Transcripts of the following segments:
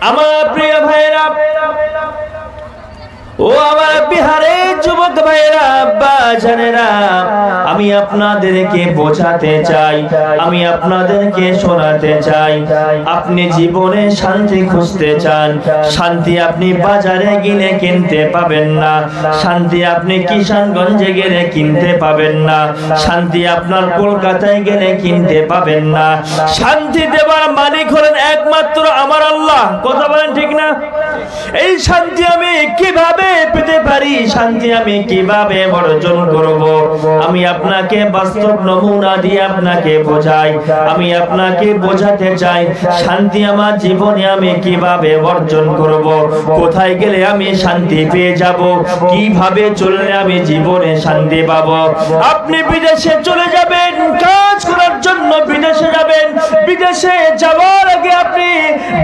আমার প্রিয় ভাইরা ও আমার বিহারের যুবক ভাইরা আব্বা জানেরা, আমি আপনাদেরকে বোঝাতে চাই, আমি আপনাদেরকে শোনাতে চাই, আপনি জীবনে শান্তি খুঁজতে চান, শান্তি আপনি বাজারে গেলে কিনতে পাবেন না, শান্তি আপনি কিষানগঞ্জে গেলে কিনতে পাবেন না, শান্তি আপনার কলকাতায় গেলে কিনতে পাবেন না। শান্তি দেবার মালিক হলেন একমাত্র আমার আল্লাহ। কথা বলেন ঠিক না? এই শান্তি আমি কিভাবে পেতে পারি, শান্তি আমি কিভাবে অর্জন করব, আমি আপনাকে বাস্তব নমুনা দিয়ে আপনাকে বোঝাই, আমি আপনাকে বোঝাতে চাই শান্তি আমার জীবনে আমি কিভাবে অর্জন করব, কোথায় গেলে আমি শান্তি পেয়ে যাব, কিভাবে চললে আমি জীবনে শান্তি পাব। আপনি বিদেশে চলে যাবেন কাজ করার জন্য, বিদেশে যাবেন, বিদেশে যাওয়ার আগে আপনি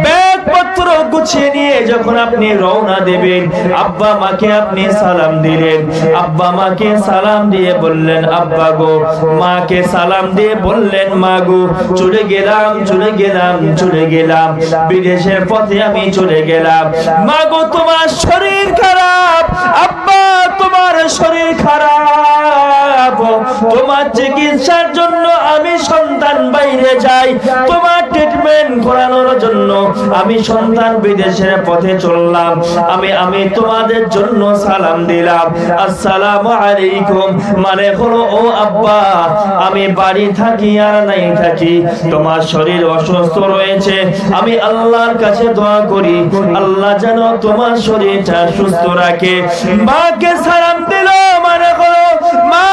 ব্যাগপত্র গুছিয়ে নিয়ে যখন আপনি রওনা দেবেন, আব্বা মাকে আপনি সালাম দিলেন, আব্বা মাকে সালাম দিয়ে বললেন আব্বা গো, মাকে সালাম দিয়ে বললেন মা গো, চলে গেলাম চলে গেলাম চলে গেলাম, বিদেশের পথে আমি চলে গেলাম। মা গো তোমার শরীর খারাপ, আব্বা তোমার শরীর খারাপ, তোমার চিকিৎসার জন্য আমি সন্তান বাইরে যাই, তোমার ট্রিটমেন্ট করানোর জন্য আমি সন্তান বিদেশের পথে চললাম, আমি তোমাদের জন্য সালাম দিলাম, আসসালামু আলাইকুম, মানে হলো ও আব্বা আমি বাড়ি থাকি আর নাই থাকি, তোমার শরীর অসুস্থ রয়েছে, আমি আল্লাহর কাছে দোয়া করি আল্লাহ যেন তোমার শরীরটা সুস্থ রাখে। মাকে সালাম দিল, মানে হলো মা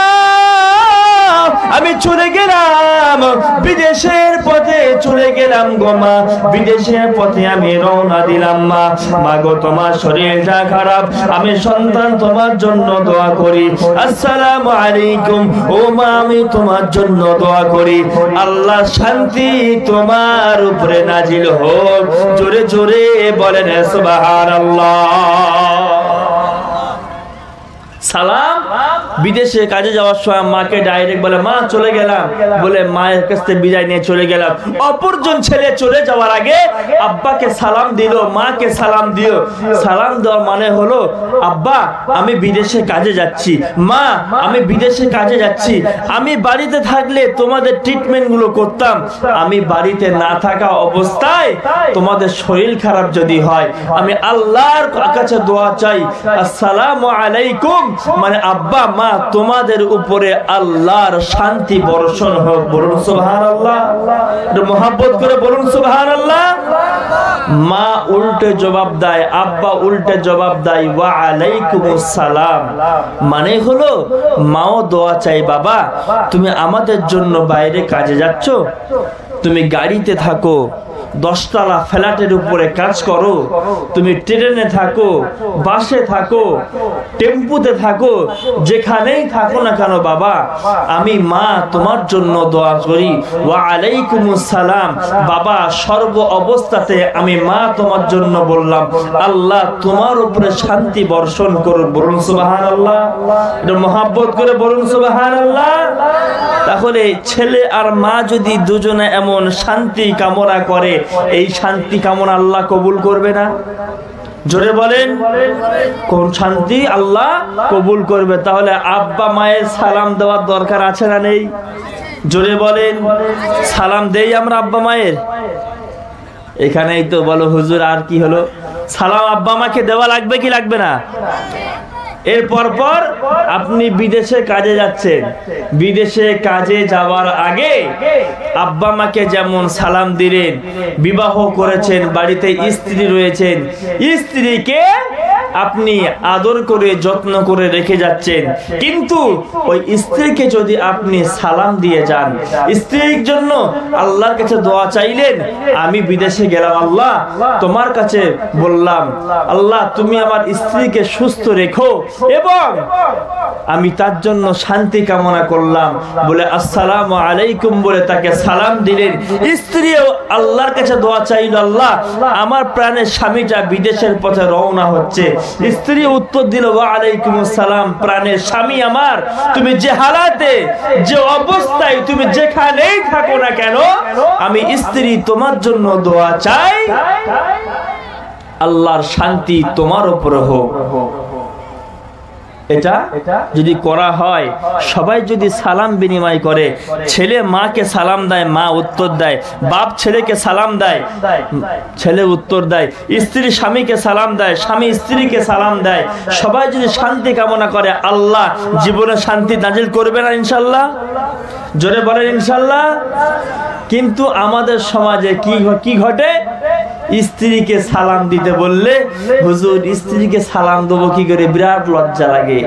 আমি চলে গেলাম বিদেশের পথে চলে গেলাম গো মা, বিদেশের পথে আমি রওনা দিলাম মা, মা গো তোমার শরীরটা খারাপ, আমি সন্তান তোমার জন্য দোয়া করি, আসসালামু আলাইকুম, ও মা আমি তোমার জন্য দোয়া করি আল্লাহ শান্তি তোমার উপরে নাজিল হোক। জোরে জোরে বলেন সুবহানাল্লাহ। সালাম বিদেশে কাজে যাওয়ার সময় মাকে ডাইরেক্ট বলে মা চলে গেলাম, বলে মায়ের কাছ থেকে বিদায় নিয়ে চলে গেলাম। অপরজন ছেলে চলে যাওয়ার আগে আব্বাকে সালাম দিল, মাকে সালাম দিও। সালাম দেওয়ার মানে হলো আব্বা আমি বিদেশে কাজে যাচ্ছি, মা আমি বিদেশে কাজে যাচ্ছি, আমি বাড়িতে থাকলে তোমাদের ট্রিটমেন্ট গুলো করতাম, আমি বাড়িতে না থাকা অবস্থায় তোমাদের শরীর খারাপ যদি হয় আমি আল্লাহর কাছে দোয়া চাই, আসসালামু আলাইকুম, মানে আব্বা মা তোমাদের উপরে আল্লাহর শান্তি বর্ষণ হোক। বলুন সুবহানাল্লাহ, মোহাব্বত করে বলুন সুবহানাল্লাহ। মা উল্টে জবাব দেয়, আব্বা উল্টে জবাব দেয় ওয়া আলাইকুমুস সালাম, মানে হলো মাও দোয়া চাই বাবা তুমি আমাদের জন্য বাইরে কাজে যাচ্ছ, তুমি গাড়িতে থাকো, 10 তলা ফ্ল্যাটের উপরে কাজ করো, তুমি ট্রেনে থাকো, বাসে থাকো, টেম্পুতে থাকো, যেখানেই থাকো না কেন বাবা আমি মা তোমার জন্য দোয়া করি ওয়া আলাইকুমুস সালাম, বাবা সর্ব অবস্থাতে আমি মা তোমার জন্য বললাম আল্লাহ তোমার উপরে শান্তি বর্ষণ করুন। বলুন সুবহানাল্লাহ, এটা মহব্বত করে বলুন সুবহানাল্লাহ। তাহলে ছেলে আর মা যদি দুজনে এমন শান্তি কামনা করে, এই শান্তি কামনা আল্লাহ কবুল করবে না? জোরে বলেন, কোন শান্তি আল্লাহ কবুল করবে? তাহলে আব্বা মায়ের সালাম দেওয়ার দরকার আছে না নেই? জোরে বলেন, সালাম দেই আমরা আব্বা মায়ের? এখানেই তো বলো হুজুর আর কি হলো, সালাম আব্বা মাকে দেওয়া লাগবে কি লাগবে না? এরপর পর আপনি বিদেশে কাজে যাচ্ছেন, বিদেশে কাজে যাওয়ার আগে আব্বা মাকে যেমন সালাম দিলেন, বিবাহ করেছেন, বাড়িতে স্ত্রী রয়েছেন, স্ত্রীকে আপনি আদর করে যত্ন করে রেখে যাচ্ছেন, কিন্তু ওই স্ত্রীকে যদি আপনি সালাম দিয়ে যান, স্ত্রীর জন্য আল্লাহর কাছে দোয়া চাইলেন, আমি বিদেশে গেলাম আল্লাহ তোমার কাছে বললাম আল্লাহ তুমি আমার স্ত্রীকে সুস্থ রেখো এবং আমি তার জন্য শান্তি কামনা করলাম, বলে আসসালামু আলাইকুম বলে তাকে সালাম দিলেন। স্ত্রীও আল্লাহর কাছে দোয়া চাইল আল্লাহ আমার প্রাণের স্বামীটা বিদেশের পথে রওনা হচ্ছে, স্ত্রী উত্তর দিল ওয়া আলাইকুমুস সালাম, প্রাণের স্বামী আমার তুমি যে হালাতে যে অবস্থায় তুমি যেখানেই থাকো না কেন আমি স্ত্রী তোমার জন্য দোয়া চাই আল্লাহর শান্তি তোমার উপরে হোক। এটা যদি করা হয়, সবাই যদি সালাম বিনিময় করে, ছেলে মাকে সালাম দেয়, মা উত্তর দেয়, বাপ ছেলেকে সালাম দেয়, ছেলে উত্তর দেয়, স্ত্রী স্বামীকে সালাম দেয়, স্বামী স্ত্রীকে সালাম দেয়, সবাই যদি শান্তি কামনা করে, আল্লাহ জীবনে শান্তি নাজিল করবে না ইনশাল্লাহ? জোরে বলেন ইনশাল্লাহ। কিন্তু আমাদের সমাজে কি ঘটে? স্ত্রীকে সালাম দিতে বললে, হুজুর স্ত্রীকে সালাম দেবো কি করে, বিরাট লজ্জা লাগে।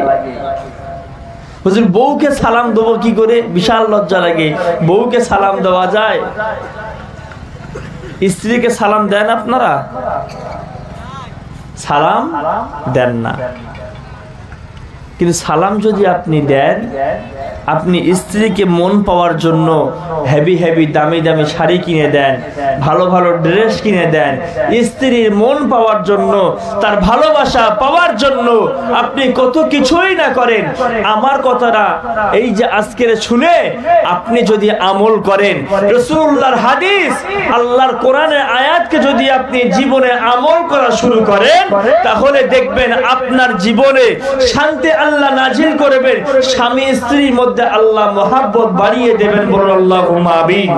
হুজুর বউকে সালাম দেবো কি করে, বিশাল লজ্জা লাগে। বউকে সালাম দেওয়া যায়? স্ত্রীকে সালাম দেন আপনারা? সালাম দেন না। কিন্তু সালাম যদি আপনি দেন, আপনি স্ত্রীকে মন পাওয়ার জন্য হেভি হেভি দামি দামি শাড়ি কিনে দেন, ভালো ভালো ড্রেস কিনে দেন, স্ত্রীর মন পাওয়ার জন্য, তার ভালোবাসা পাওয়ার জন্য আপনি কত কিছুই না করেন। আমার কথাটা এই যে আজকের শুনে আপনি যদি আমল করেন, রাসূলুল্লাহর হাদিস, আল্লাহর কোরআনের আয়াতকে যদি আপনি জীবনে আমল করা শুরু করেন, তাহলে দেখবেন আপনার জীবনে শান্তি আল্লাহ নাজিল করবেন। স্বামী স্ত্রীর মধ্যে আল্লাহ মহাব্বত বাড়িয়ে দেবেন। বলুন আল্লাহুম্মা আমিন।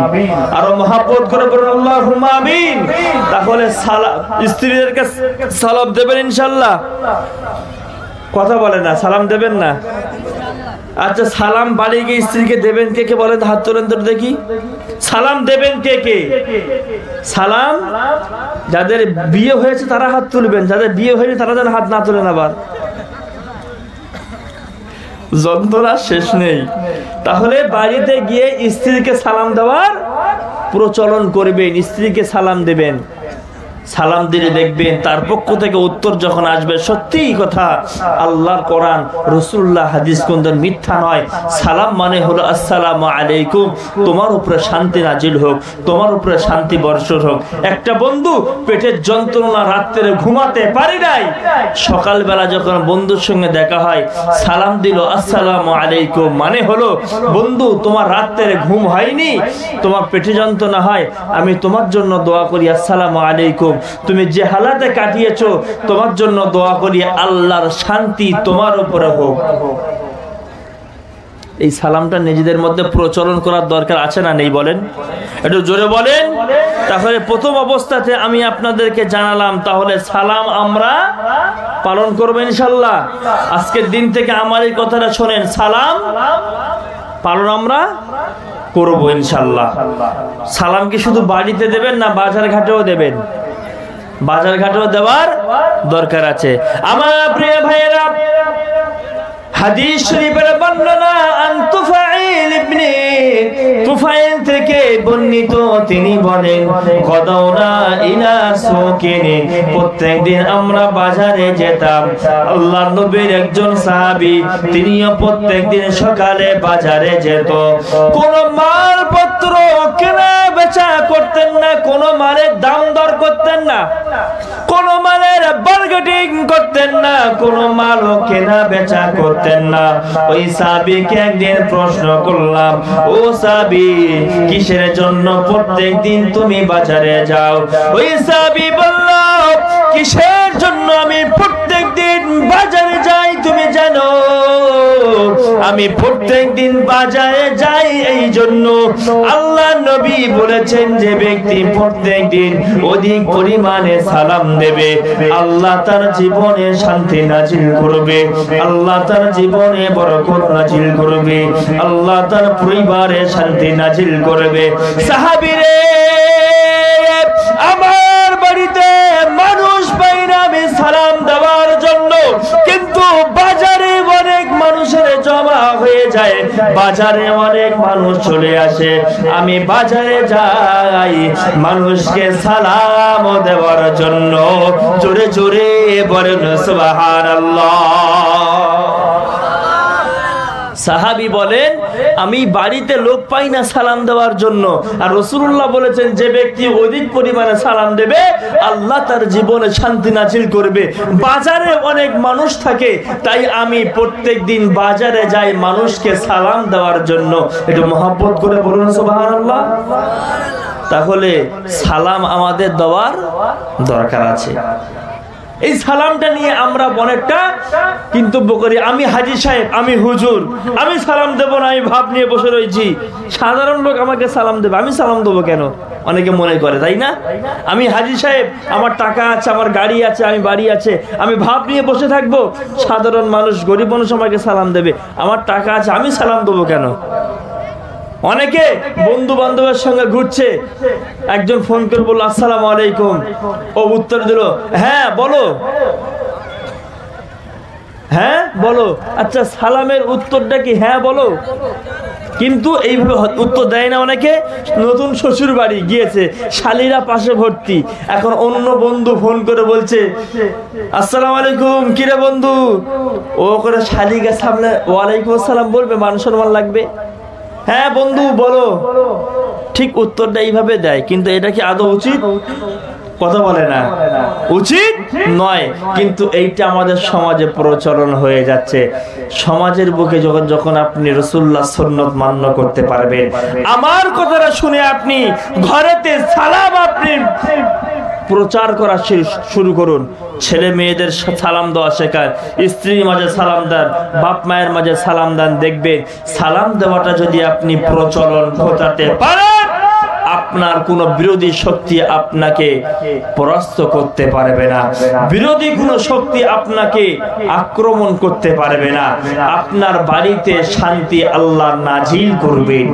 আরো মহাব্বত করে বলুন আল্লাহুম্মা আমিন। তাহলে স্ত্রীদেরকে সালাম দেবেন ইনশাআল্লাহ? কথা বলে না, সালাম দেবেন না? আচ্ছা, সালাম বাড়ি গিয়ে স্ত্রীকে দেবেন কে কে বলেন? হাত তোলেন তো দেখি। সালাম দেবেন কে কে? সালাম যাদের বিয়ে হয়েছে তারা হাত তুলবেন, যাদের বিয়ে হয়নি তারা যেন হাত না তোলেন। আবার যন্ত্রণা শেষ নেই। তাহলে বাড়িতে গিয়ে স্ত্রীকে সালাম দেওয়ার প্রচলন করবেন, স্ত্রীকে সালাম দেবেন। সালাম দিলে দেখবেন তার পক্ষ থেকে উত্তর যখন আসবে, সত্যি কথা, আল্লাহর কোরআন রাসূলুল্লাহ হাদিস কোনদিন মিথ্যা নয়। সালাম মানে হলো আসসালামু আলাইকুম, তোমার উপরে শান্তি নাজিল হোক, তোমার উপরে শান্তি বর্ষণ হোক। একটা বন্ধু পেটের যন্ত্রণা, রাত্রে ঘুমাতে পারি নাই, সকালবেলা যখন বন্ধুর সঙ্গে দেখা হয়, সালাম দিল আসসালামু আলাইকুম, মানে হলো বন্ধু তোমার রাত্রে ঘুম হয়নি, তোমার পেটে যন্ত্রণা হয়, আমি তোমার জন্য দোয়া করি, আসসালামু আলাইকুম। তুমি যে হালাতে কাটিয়েছো তোমার জন্য দোয়া করি, আল্লাহর শান্তি তোমার উপরে হোক। এই সালামটা নিজেদের মধ্যে প্রচলন করার দরকার আছে না নেই? বলেন, একটু জোরে বলেন। তাহলে প্রথম অবস্থাতে আমি আপনাদেরকে জানালাম, তাহলে সালাম আমরা পালন করবো ইনশাআল্লাহ। আজকের দিন থেকে আমার এই কথাটা শোনেন, সালাম পালন আমরা করবো ইনশাআল্লাহ। সালাম কি শুধু বাড়িতে দেবেন না বাজার ঘাটেও দেবেন? বাজার ঘাটেও দেওয়ার দরকার আছে। আমার প্রিয় ভাইয়েরা, হাদিস শরীফের বর্ণনা আন তুফাইল ইবনে তুফাইল থেকে বর্ণিত, তিনি বলেন, গদাওনা ইলা সুকিনি, প্রত্যেকদিন আমরা বাজারে যেতাম। আল্লাহর নবীর একজন সাহাবী, তিনিও প্রত্যেকদিন সকালে বাজারে যেত। কোন মালপত্র কেনা বেচা করতেন না, কোন মালের দাম দর করতেন না, কোন মালের বার্গেটিং করতেন না, কোন মালও কেনা বেচা করতেন না। ওই সাহাবীকে একদিন প্রশ্ন করলাম, ও সাহাবী, কিসের জন্য প্রত্যেকদিন তুমি বাজারে যাও? ওই সাহাবী বলল, কিসের জন্য আমি প্রত্যেকদিন বাজারে যাই তুমি জানো? আমি প্রত্যেকদিন বাজারে যাই এই জন্য, আল্লাহ নবী বলেছেন, যে ব্যক্তি প্রত্যেকদিন অধিক পরিমাণে সালাম দেবে, আল্লাহ তার জীবনে শান্তি নাজিল করবে, আল্লাহ তার জীবনে বরকত নাজিল করবে, আল্লাহ তার পরিবারে শান্তি নাজিল করবে। সাহাবীরে, আমার বাড়িতে মানুষ পাই না আমি সালাম দেওয়ার জন্য, কিন্তু বাজারে অনেক মানুষের জমা হয়ে যায়, বাজারে অনেক মানুষ চলে আসে, আমি বাজারে যাই মানুষকে সালাম দেওয়ার জন্য। জোরে জোরে বলেন সুবহানাল্লাহ। সাহাবী বলেন, আমি বাড়িতে লোক পাই না সালাম দেওয়ার জন্য, আর রাসূলুল্লাহ বলেছেন, যে ব্যক্তি অধিক পরিমাণে সালাম দেবে, আল্লাহ তার জীবনে শান্তি নাজিল করবে। বাজারে অনেক মানুষ থাকে, তাই আমি প্রত্যেকদিন বাজারে যাই মানুষকে সালাম দেওয়ার জন্য। একটু মহব্বত করে বলুন সুবহানাল্লাহ। তাহলে সালাম আমাদের দেওয়ার দরকার আছে। এই সালামটা নিয়ে আমরা অনেকটা কিন্তু করি, আমি হাজী সাহেব, আমি হুজুর, আমি সালাম দেব না, আমি ভাব নিয়ে বসে রয়েছি। সাধারণ লোক আমাকে সালাম দেবে, আমি সালাম দেবো কেন? অনেকে মনে করে, তাই না? আমি হাজী সাহেব, আমার টাকা আছে, আমার গাড়ি আছে, আমি বাড়ি আছে, আমি ভাব নিয়ে বসে থাকবো। সাধারণ মানুষ, গরিব মানুষ আমাকে সালাম দেবে, আমার টাকা আছে, আমি সালাম দেবো কেন? অনেকে বন্ধু বান্ধবের সঙ্গে ঘুরছে, একজন ফোন করে বলল আসসালামু আলাইকুম, ও উত্তর দিল হ্যাঁ বলো, হ্যাঁ বলো। আচ্ছা, সালামের উত্তরটা কি হ্যাঁ বলো? কিন্তু এইভাবে উত্তর দেয় না অনেকে। নতুন শ্বশুর বাড়ি গিয়েছে, শালীরা পাশে ভর্তি, এখন অন্য বন্ধু ফোন করে বলছে আসসালামু আলাইকুম, কিরে বন্ধু? ও করে শালীকে সামনে ওয়ালাইকুম আসসালাম বলবে, মান সম্মান লাগবে। হ্যাঁ বন্ধু বলো, ঠিক উত্তরটা এইভাবে দেয়। কিন্তু এটা কি আদৌ উচিত? কথা বলে না, উচিত নয়। কিন্তু এইটা আমাদের সমাজে প্রচলন হয়ে যাচ্ছে। সমাজের বুকে যখন আপনি রাসূলুল্লাহ সুন্নাত মান্য করতে পারবেন, আমার কথাটা শুনে আপনি ঘরেতে সালাম আপনি প্রচার করা শুরু করুন। ছেলে মেয়েদের সালাম দেওয়া শেখান, স্ত্রীর মাঝে সালাম দেন, বাপ মায়ের মাঝে সালাম দেন। দেখবেন সালাম দেওয়াটা যদি আপনি প্রচলন ঘটাতে পারেন, আপনার কোন বিরোধী শক্তি আপনাকে পরাস্ত করতে পারবে না, বিরোধী কোন শক্তি আপনাকে আক্রমণ করতে পারবে না। আপনার বাড়িতে শান্তি আল্লাহ নাজিল করবেন।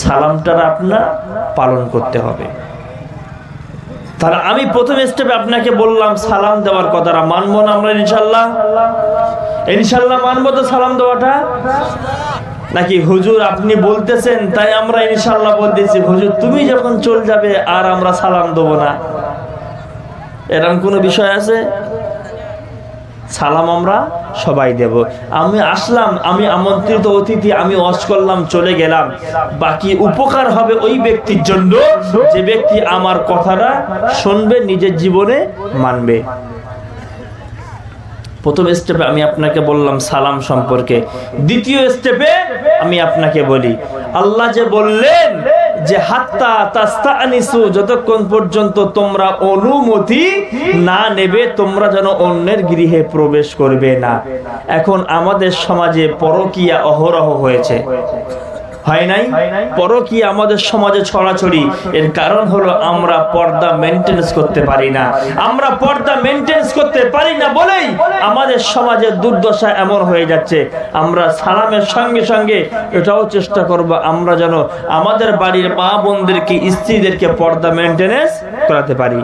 সালামটা আপনার পালন করতে হবে। তাহলে আমি প্রথম স্টেপে আপনাকে বললাম সালাম দেওয়ার কথাটা মানবো না আমরা? ইনশাল্লাহ, ইনশাল্লাহ মানবো তো সালাম দেওয়াটা? নাকি হুজুর আপনি বলতেছেন তাই আমরা ইনশাল্লাহ বলতেছি, হুজুর তুমি যখন চলে যাবে আর আমরা সালাম দেবো না, এরকম কোনো বিষয় আছে? সালাম আমরা সবাই দেব। আমি আসলাম, আমি আমন্ত্রিত অতিথি, আমি ওয়াজ করলাম চলে গেলাম, বাকি উপকার হবে ওই ব্যক্তির জন্য যে ব্যক্তি আমার কথাটা শুনবে, নিজের জীবনে মানবে। প্রথম স্টেপে আমি আপনাকে বললাম সালাম সম্পর্কে। দ্বিতীয় স্টেপে আমি আপনাকে বলি, আল্লাহ যে বললেন যে হাত্তা তাস্তানিসু, যতক্ষণ পর্যন্ত তোমরা অনুমতি না নেবে তোমরা যেন অন্যের গৃহে প্রবেশ করবে না। এখন আমাদের সমাজে পরকীয়া অহরহ হয়েছে, হয় নাই? পরকীয়া আমাদের সমাজে ছড়াছড়ি। এর কারণ হলো আমরা পর্দা মেইনটেনেন্স করতে পারি না। আমরা পর্দা মেইনটেনেন্স করতে পারি না বলেই আমাদের সমাজের দুর্দশা এমন হয়ে যাচ্ছে। আমরা সালামের সঙ্গে সঙ্গে এটাও চেষ্টা করব আমরা যেন আমাদের বাড়ির মা বোনদেরকে, স্ত্রীদেরকে পর্দা মেইনটেনেন্স করাতে পারি।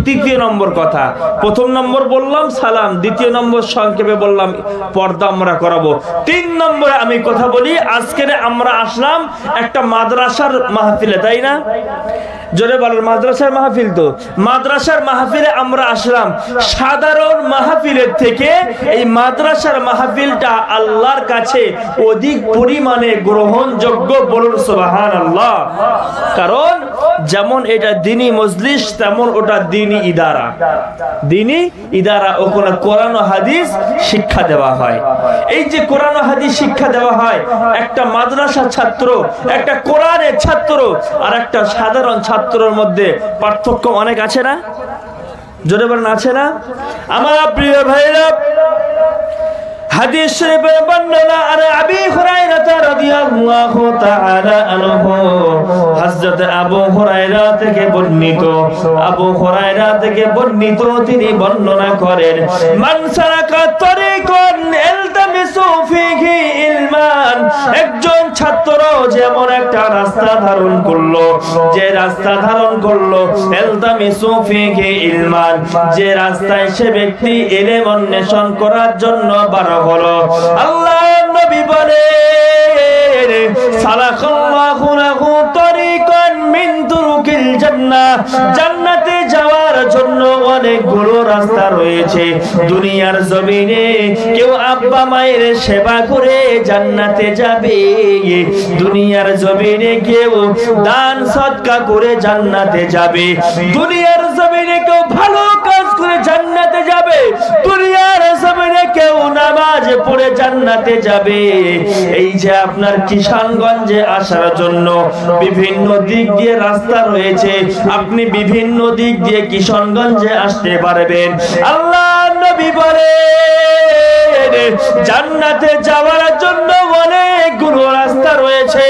তৃতীয় নম্বর কথা, প্রথম নম্বর বললাম সালাম, দ্বিতীয় নম্বর সংক্ষেপে বললাম পর্দা আমরা করাবো। 3 নম্বরে আমি কথা বলি, আজকের আমরা আসলাম একটা মাদ্রাসার মাহফিলে, তাই না? জোরে বলেন, মাদ্রাসার মাহফিল। তো মাদ্রাসার মাহফিলে আমরা আসলাম। সাধারণ মাহফিলের থেকে এই মাদ্রাসার মাহফিলটা আল্লাহর কাছে অধিক পরিমাণে গ্রহণযোগ্য, বলুন সুবহানাল্লাহ। কারণ যেমন এটা দ্বীনি মজলিস, তেমন ওটা দ্বীনি ইদারা। দ্বীনি ইদারা, ওখানে কোরআন ও হাদিস শিক্ষা দেওয়া হয়। এই যে কোরআন ও হাদিস শিক্ষা দেওয়া হয়, একটা মাদ্রাসা ছাত্র, একটা কোরআনের ছাত্র আর একটা সাধারণ ছাত্রের মধ্যে পার্থক্য অনেক আছে না? জোরে বলেন, আছে না? আমার প্রিয় ভাইরা, হাদিস শরীফের বর্ণনা আর আবি হুরায়রা রাদিয়াল্লাহু তাআলা আনহু, হযরত আবু হুরায়রা থেকে বর্ণিত, আবু হুরায়রা থেকে বর্ণিত, তিনি বর্ণনা করেন, মান সালাকা তরিকান ইলতামিসু ফিহি ইলমান, একজন ছাত্র যেমন একটা রাস্তা ধারণ করলো, যে রাস্তা ধারণ করলো, ইলতামিসু ফিহি ইলমান, যে রাস্তায় সে ব্যক্তি ইলম অন্বেষণ করার জন্য বার হলো, আল্লাহ নবী বলেন সালাকাল্লাহু লাহু তরিকান মিন তুরুকিল জান্নাহ, জান্নাতে যাওয়ার জন্য অনেকগুলো রাস্তা রয়েছে। দুনিয়ার জমিনে কেউ আব্বা মায়ের সেবা করে জান্নাতে যাবে, দুনিয়ার জমিনে কেউ দান সদকা করে জান্নাতে যাবে, দুনিয়ার জমিনে কেউ ভালো কাজ করে জান্নাতে যাবে, দুনিয়ার জমিনে কেউ নামাজ পড়ে জান্নাতে যাবে। এই যে আপনার কিষানগঞ্জে আসার জন্য বিভিন্ন দিক দিয়ে রাস্তা রয়েছে, আপনি বিভিন্ন দিক দিয়ে কিশোরগঞ্জে আসতে পারবেন। আল্লাহ নবী বলেন জান্নাতে যাওয়ার জন্য অনেকগুলো রাস্তা রয়েছে।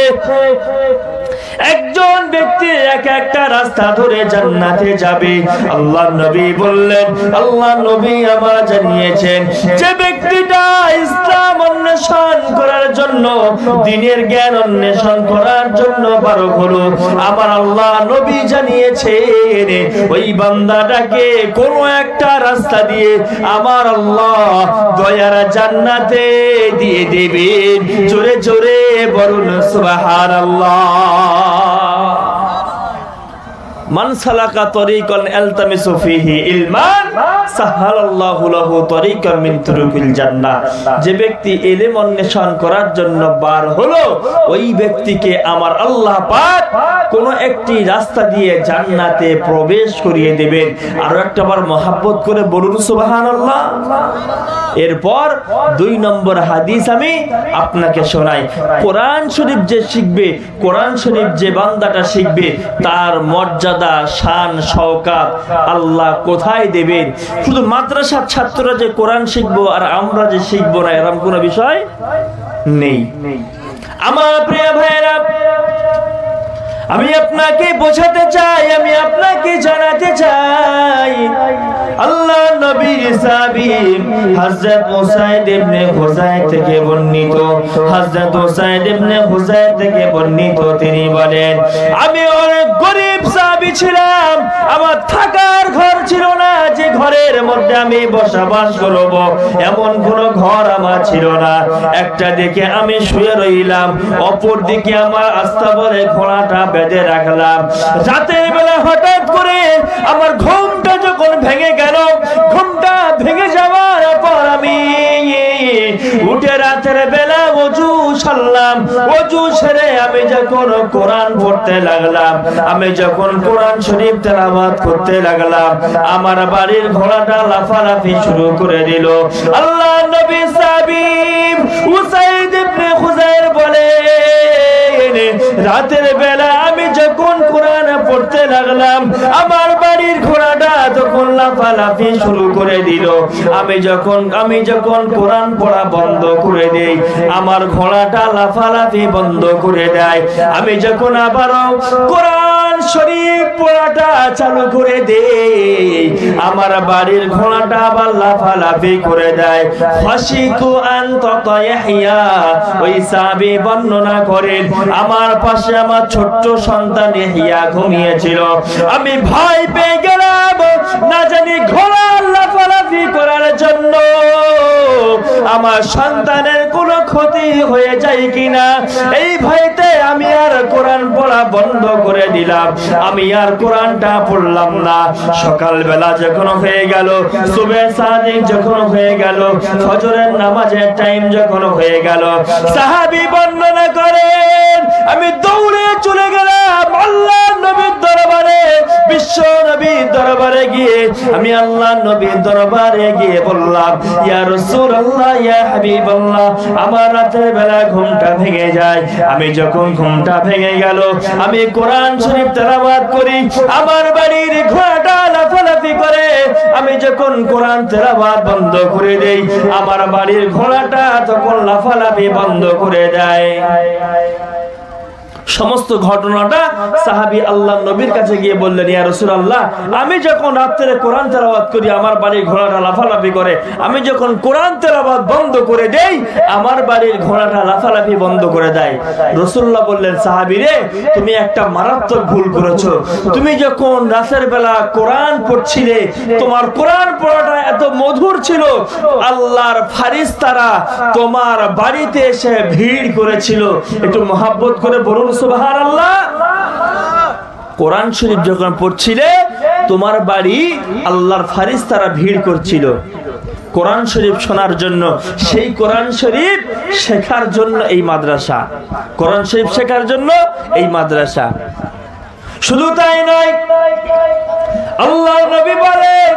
একজন ব্যক্তি এক একটা রাস্তা ধরে জান্নাতে যাবে। আল্লাহ নবী বললেন, আল্লাহ নবী আমার জানিয়েছেন যে ব্যক্তিটা ইসলাম অন্বেষণ করার জন্য, দ্বীনের জ্ঞান অন্বেষণ করার জন্য বার হলো, আমার আল্লাহ নবী জানিয়েছেন ওই বান্দাটাকে কোন একটা রাস্তা দিয়ে আমার আল্লাহ দয়ার জান্নাতে দিয়ে দেবেন। জোরে জোরে বলুন সুবহানাল্লাহ। মান সালাকা তরিকান ইলতামিসু ফীহি ইলমান সাহালাল্লাহু লাহু তরিকাম মিন তুরুকিল জান্নাহ। যে ব্যক্তি ইলম অন্বেষণ করার জন্য বার হলো, ওই ব্যক্তিকে আমার আল্লাহ পাক কোন একটি রাস্তা দিয়ে জান্নাতে প্রবেশ করিয়ে দিবেন। আর একটাবার মহব্বত করে বলুন সুবহানাল্লাহ। এরপর 2 নম্বর হাদিস আমি আপনাকে শোনাই। কোরআন শরীফ যে শিখবে, কোরআন শরীফ যে বান্দাটা শিখবে, তার মর্যাদা, শান, শওকাত আল্লাহ কোথায় দেবেন? শুধু মাদ্রাসার ছাত্ররা যে কোরআন শিখবো আর আমরা যে শিখবো না, এরকম কোনো বিষয় নেই। আমার প্রিয় ভাইরা, আমি আপনাকে বোঝাতে চাই, আমি আপনাকে জানাতে চাই, আল্লাহ নবীর সাহাবী হযরত উসাইদ ইবনে হুযায়র থেকে বর্ণিত, হযরত উসাইদ ইবনে হুযায়র থেকে বর্ণিত, তিনি বলেন আমি অনেক গরীব সাহাবী ছিলাম, আমার থাকার ঘর ছিল না, যে ঘরের মধ্যে আমি বসবাস করব এমন কোন ঘর আমার ছিল না। একটা দিকে আমি শুয়ে রইলাম, অপর দিকে আমার আস্তাবলে ঘোড়াটা বেঁধে রাখলাম। রাতের বেলা হঠাৎ করে আমার ঘুমটা যখন ভেঙে গেল, ঘুমটা ভেঙে যাওয়ার পর আমি উঠে রাতের বেলা ওযু সারলাম। ওযু সেরে আমি যখন কোরআন পড়তে লাগলাম, আমি যখন কোরআন শরীফ তেলাওয়াত করতে লাগলাম, আমার বাড়ির ঘোড়াটা লাফালাফি শুরু করে দিল। আল্লাহ নবী সাহাবী উসাইদ ইবনে হুযায়র বলে রাতের বেলা আমি যখন কোরআন পড়তে লাগলাম, আমার বাড়ির ঘোড়াটা তখন লাফালাফি শুরু করে দিল। আমি যখন কোরআন পড়া বন্ধ করে দেই, আমার ঘোড়াটা লাফালাফি বন্ধ করে দেয়। আমি যখন আবারও কোরআন শরীফ পড়াটা চালু করে দেই, আমার বাড়ির ঘোড়াটা আবার লাফালাফি করে দেয়। ফাশিকু আনতা ইয়াহইয়া, ওই সাহাবী বর্ণনা করেন আমার পাশে আমার ছোট্ট সন্তান ইয়াহইয়া ঘুমিয়েছিল। আমি ভয় পেয়ে গেলাম, না জানি ঘোড়া লাফালাফি করার জন্য আমার সন্তানের কোনো ক্ষতি হয়ে যায় কিনা, এই ভয়তে আমি আর কোরআন পড়া বন্ধ করে দিলাম। আমি আর কোরআনটা পড়লাম না। সকালবেলা যখন হয়ে গেল, সুবহে সাদিক যখন হয়ে গেল, ফজরের নামাজের টাইম যখন হয়ে গেল, সাহাবী বর্ণনা করেন আমি দৌড়ে চলে গেলাম আল্লাহ নবীর দরবারে। বিশ্ব নবীর দরবারে গিয়ে আমি আল্লাহ নবীর দরবারে গিয়ে বললাম, ইয়া রাসূলুল্লাহ, ইয়া হাবিবাল্লাহ, আমার রাতের বেলা ঘুমটা ভেঙে যায়। আমি যখন ঘুমটা ভেঙে গেল, আমি কোরআন শরীফ তেলাওয়াত করি, আমার বাড়ির ঘোড়াটা লাফালাফি করে। আমি যখন কোরআন তেলাওয়াত বন্ধ করে দেই, আমার বাড়ির ঘোড়াটা তখন লাফালাফি বন্ধ করে দেয়। সমস্ত ঘটনাটা সাহাবী আল্লাহ নবীর কাছে গিয়ে বললেন, ইয়া রাসূলুল্লাহ, আমি যখন রাতে কোরআন তেলাওয়াত করি, আমার বাড়ির ঘোড়াটা লাফালাফি করে। আমি যখন কোরআন তেলাওয়াত বন্ধ করে দেই, আমার বাড়ির ঘোড়াটা লাফালাফি বন্ধ করে দেয়। রাসূলুল্লাহ বললেন, সাহাবী রে, তুমি একটা মারাত্মক ভুল করেছো। তুমি যখন রাতের বেলা কোরআন পড়ছিলে, তোমার কোরআন পড়াটা এত মধুর ছিল, আল্লাহর ফেরেশতারা তোমার বাড়িতে এসে ভিড় করেছিল। একটু মহব্বত করে বলুন সুবহানাল্লাহ। কোরআন শরীফ যখন পড়ছিলে, তোমার বাড়ি আল্লাহর ফেরেশতারা ভিড় করছিল কোরআন শরীফ শোনার জন্য। সেই কোরআন শরীফ শেখার জন্য এই মাদ্রাসা, কোরআন শরীফ শেখার জন্য এই মাদ্রাসা। শুধু তাই নয়, আল্লাহর নবী বলেন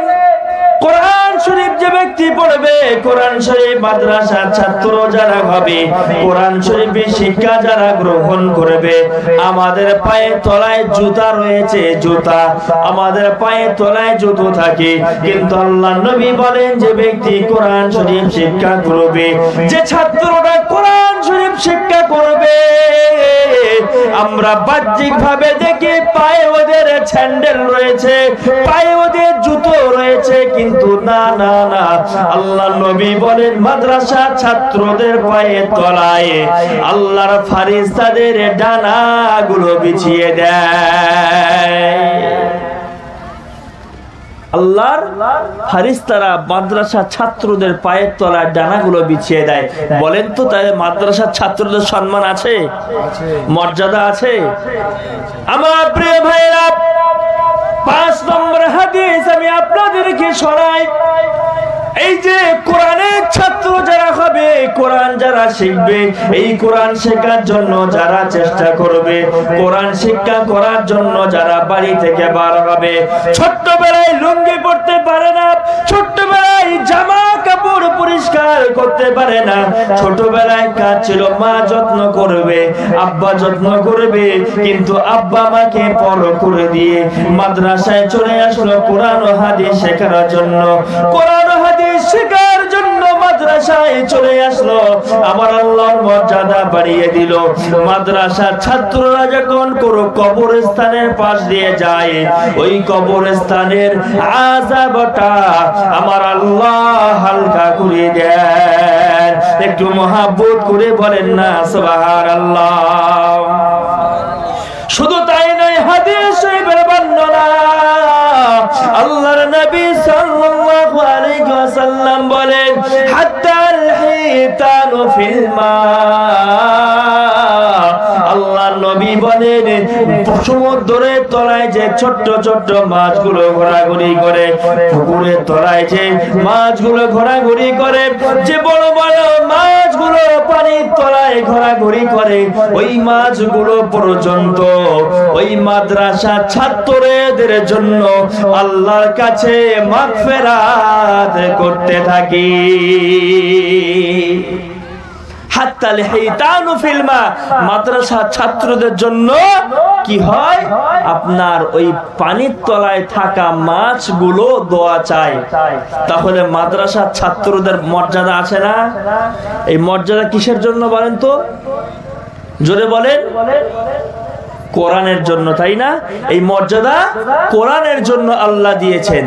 কোরআন শরীফ যে ব্যক্তি পড়বে, কোরআন শরীফ মাদ্রাসার ছাত্র যারা হবে, কোরআন শরীফের শিক্ষা যারা গ্রহণ করবে, আমাদের পায়ের তলায় জুতা রয়েছে, জুতা আমাদের পায়ের তলায় জুতো থাকে, কিন্তু আল্লাহর নবী বলেন যে ব্যক্তি কোরআন শরীফ শিক্ষা করবে, যে ছাত্ররা কোরআন শরীফ শিক্ষা করবে, আমরা বাহ্যিক ভাবে দেখি পায়ে ওদের স্যান্ডেল রয়েছে, পায়ে ওদের জুতো রয়েছে, কিন্তু না না না, আল্লাহর নবী বলেন মাদ্রাসা ছাত্রদের পায়ে তলায় আল্লাহর ফারিস্তাদের ডানাগুলো বিছিয়ে দেয়। আল্লাহর ফারিস্তারা মাদ্রাসা ছাত্রদের পায়ের তলায় ডানাগুলো বিছিয়ে দেয়। বলেন তো তাহলে মাদ্রাসার ছাত্রদের সম্মান আছে, মর্যাদা আছে? আমার প্রিয় ভাইরা, 5 নম্বর হাদিস আমি আপনাদেরকে শোনাই। এই যে কোরআনের ছাত্র যারা হবে, কোরআন যারা শিখবে, এই কোরআন শেখার জন্য যারা চেষ্টা করবে, কোরআন শিক্ষা করার জন্য যারা বাড়ি থেকে বার হবে, ছোট্টবেলায় লুঙ্গি পড়তে পারে না, ছোট্টবেলায় জামা কাপড় পরিষ্কার করতে পারে না, ছোটবেলায় কাজ ছিল মা যত্ন করবে, আব্বা যত্ন করবে, কিন্তু আব্বা মাকে পর করে দিয়ে মাদ্রাসায় চলে আসলো কোরআন ও হাদিস শেখার জন্য, কোরআন ও হাদিস শেখার জন্য মাদ্রাসায় চলে আসলো। আমার আল্লাহর মর্যাদা বাড়িয়ে দিল। মাদ্রাসার ছাত্ররা যখন কোনো কবরস্থানের পাশ দিয়ে যায়, ওই কবরস্থানের আযাবটা আমার আল্লাহ হালকা করে দেন। একটু মহব্বত করে বলেন না সুবহানাল্লাহ। শুধু তাই নয়, হাদিস শরীফের বর্ণনা, আল্লাহর নবী সাল্লাল্লাহু আলাইহি ওয়াসাল্লাম বলেন, হাত্তাল হিতানু ফিল মা, আল্লাহর নবী বলেন সমুদ্রের তলায় যে ছোট্ট ছোট্ট মাছগুলো ঘোরাঘুরি করে, পুকুরের তলায় যে মাছগুলো ঘোরাঘুরি করে, যে বড় বড় মাছগুলো পানির তলায় ঘোরাঘুরি করে, ওই মাছগুলো পর্যন্ত ওই মাদ্রাসা ছাত্রদের জন্য আল্লাহর কাছে মাগফিরাত করতে থাকি। হাত্তাল হিতানু ফিল মা, মাদ্রাসা ছাত্রদের জন্য কি হয়, আপনার ওই পানির তলায় থাকা মাছগুলো দোয়া চায়। তাহলে মাদ্রাসা ছাত্রদের মর্যাদা আছে না? এই মর্যাদা কিসের জন্য বলেন তো, জোরে বলেন? কোরআনের জন্য, তাই না? এই মর্যাদা কোরআনের জন্য আল্লাহ দিয়েছেন।